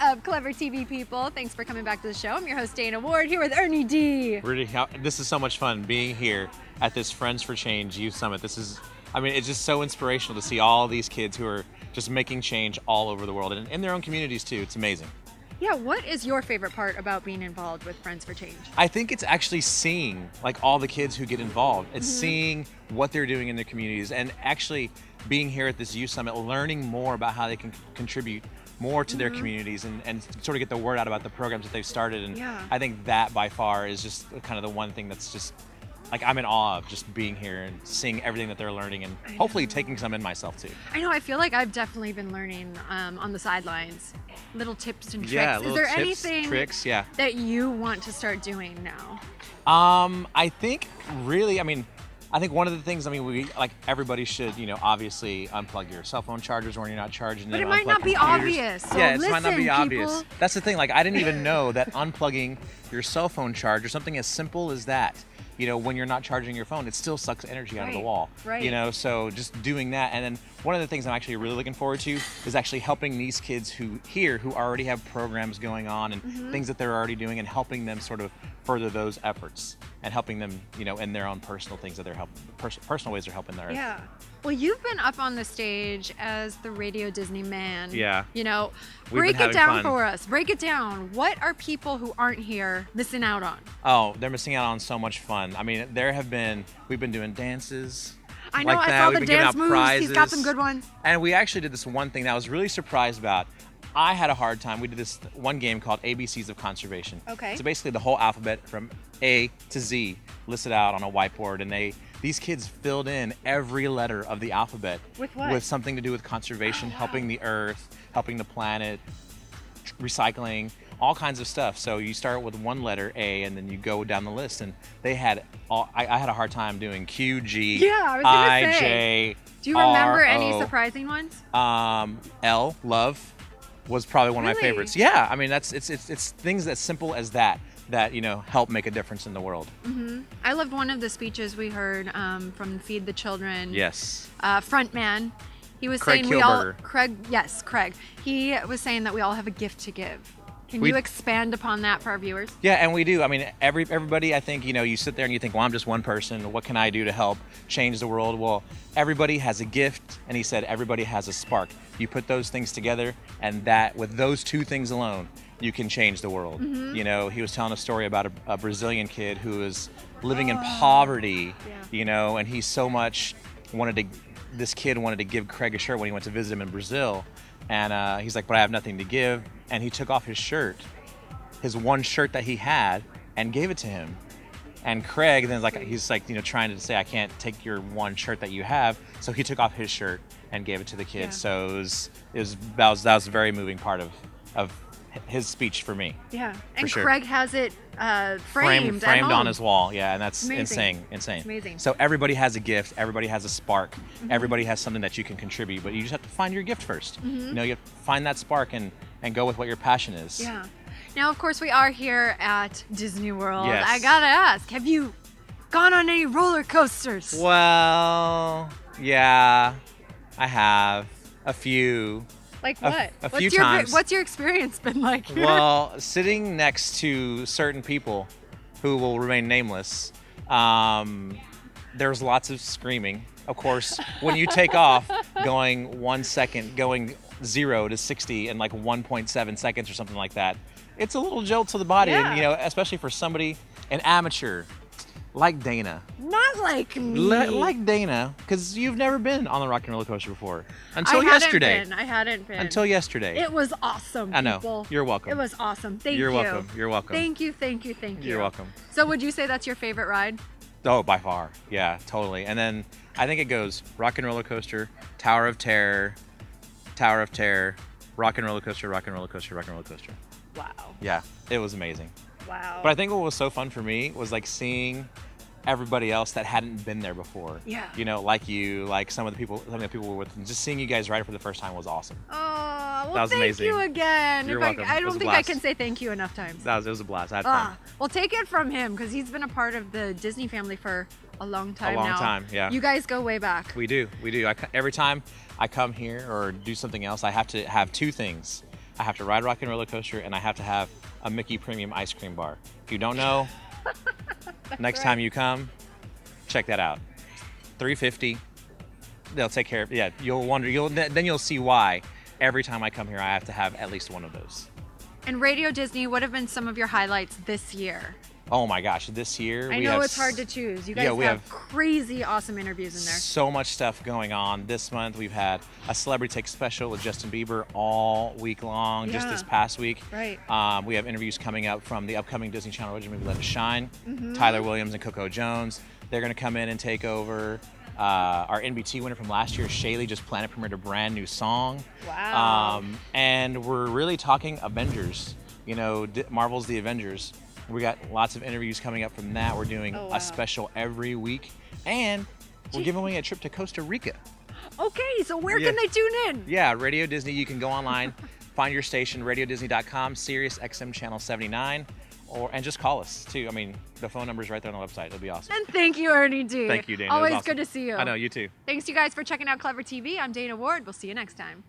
up, clever TV people? Thanks for coming back to the show. I'm your host, Dana Ward, here with Ernie D. This is so much fun being here at this Friends for Change Youth Summit. It's just so inspirational to see all these kids who are just making change all over the world and in their own communities too. It's amazing. Yeah, what is your favorite part about being involved with Friends for Change? I think it's actually seeing all the kids who get involved. It's seeing what they're doing in their communities and actually being here at this Youth Summit, learning more about how they can contribute more to their communities and sort of get the word out about the programs that they've started. And I think that by far is just kind of the one thing that's just I'm in awe of just being here and seeing everything that they're learning and hopefully taking some in myself too. I know, I feel like I've definitely been learning on the sidelines, little tips and tricks. Yeah, is there anything tricks, that you want to start doing now? I think one of the things, everybody should, obviously unplug your cell phone chargers when you're not charging them. But it might not be obvious. So it might not be obvious. People. That's the thing. I didn't even know that unplugging your cell phone charger, something as simple as that, when you're not charging your phone, it still sucks energy out of the wall. Right. So just doing that. And then one of the things I'm actually really looking forward to is actually helping these kids who already have programs going on and things that they're already doing and helping them sort of further those efforts and helping them, in their own personal things that they're helping, personal ways they're helping their. Yeah. Well, you've been up on the stage as the Radio Disney man. Yeah. Break it down for us. Break it down. What are people who aren't here missing out on? Oh, they're missing out on so much fun. We've been doing dances. I know, I saw the dance moves. Prizes. He's got some good ones. And we actually did this one thing that I was really surprised about. I had a hard time. We did this one game called ABCs of Conservation. Okay. So basically the whole alphabet from A to Z listed out on a whiteboard, and these kids filled in every letter of the alphabet with what? With something to do with conservation, helping the earth, helping the planet, recycling, all kinds of stuff. So you start with one letter, A, and then you go down the list. And they had I had a hard time doing Q, G, I, J. Do you remember any surprising ones? L, love, was probably one of my favorites. Yeah, it's things as simple as that help make a difference in the world. I loved one of the speeches we heard from Feed the Children. Yes. Front man. He was Craig saying Kilberger. Craig. He was saying that we all have a gift to give. Can you expand upon that for our viewers? Yeah, and we do. Everybody, I think, you sit there and you think, well, I'm just one person. What can I do to help change the world? Well, everybody has a gift, and he said everybody has a spark. You put those things together, and with those two things alone, you can change the world. He was telling a story about a Brazilian kid who was living in poverty, and he so much this kid wanted to give Craig a shirt when he went to visit him in Brazil. And he's like, but I have nothing to give. And he took off his shirt, his one shirt that he had, and gave it to him. And Craig then he's trying to say, I can't take your one shirt that you have. So he took off his shirt and gave it to the kid. Yeah. So that was a very moving part of his speech for me. Yeah, and Craig has it framed on his wall. Yeah, and that's insane. Amazing. So everybody has a gift. Everybody has a spark. Everybody has something that you can contribute, but you just have to find your gift first. You have to find that spark and go with what your passion is. Yeah. Now, of course, we are here at Disney World. Yes. I gotta ask, have you gone on any roller coasters? Well, yeah, I have a few. Like what? A few times. What's your experience been like here? Well, sitting next to certain people who will remain nameless, there's lots of screaming. Of course, when you take off going 1 second, going 0 to 60 in 1.7 seconds or something like that, it's a little jolt to the body. Yeah. And, especially for somebody, an amateur like Dana. Not like me. Like Dana, because you've never been on the Rock and Roller Coaster before. Until yesterday. I hadn't been. Until yesterday. It was awesome, I know. people. You're welcome. It was awesome. Thank you. You're welcome. You're welcome. Thank you. You're welcome. So would you say that's your favorite ride? Oh, by far. Yeah, totally. And then I think it goes Rock and Roller Coaster, Tower of Terror, Rock and Roller Coaster, Rock and Roller Coaster, Rock and Roller Coaster. Wow. Yeah, it was amazing. Wow. But I think what was so fun for me was seeing everybody else that hadn't been there before. Yeah. Like you, like some of the people we're with, and just seeing you guys ride it for the first time was awesome. Oh, well, that was thank amazing. you again. You're welcome. I don't think I can say thank you enough times. It was a blast. I had fun. Well, take it from him, because he's been a part of the Disney family for a long time now. A long time, yeah. You guys go way back. We do. Every time I come here or do something else, I have to have two things. I I have to ride Rock and Roller Coaster, and I have to have a Mickey Premium ice cream bar. If you don't know, next time you come, check that out. $3.50. They'll take care of it. Yeah, you'll wonder. Then you'll see why every time I come here, I have to have at least one of those. And Radio Disney, what have been some of your highlights this year? Oh my gosh, this year I know it's hard to choose. You guys have crazy awesome interviews in there. So much stuff going on. This month we've had a Celebrity Take Special with Justin Bieber all week long, just this past week. Right. We have interviews coming up from the upcoming Disney Channel original movie Let It Shine. Tyler Williams and Coco Jones. They're going to come in and take over. Our NBT winner from last year, Shaylee, just planet premiered a brand new song. Wow. And we're really talking Avengers. You know, Marvel's The Avengers. We got lots of interviews coming up from that. We're doing a special every week. And we're giving away a trip to Costa Rica. Okay, so where can they tune in? Yeah, Radio Disney. You can go online, find your station, radiodisney.com, Sirius XM Channel 79, and just call us, too. I mean, the phone number's right there on the website. It'll be awesome. And thank you, Ernie D. Thank you, Dana. Always awesome. good to see you. I know, you too. Thanks, you guys, for checking out Clever TV. I'm Dana Ward. We'll see you next time.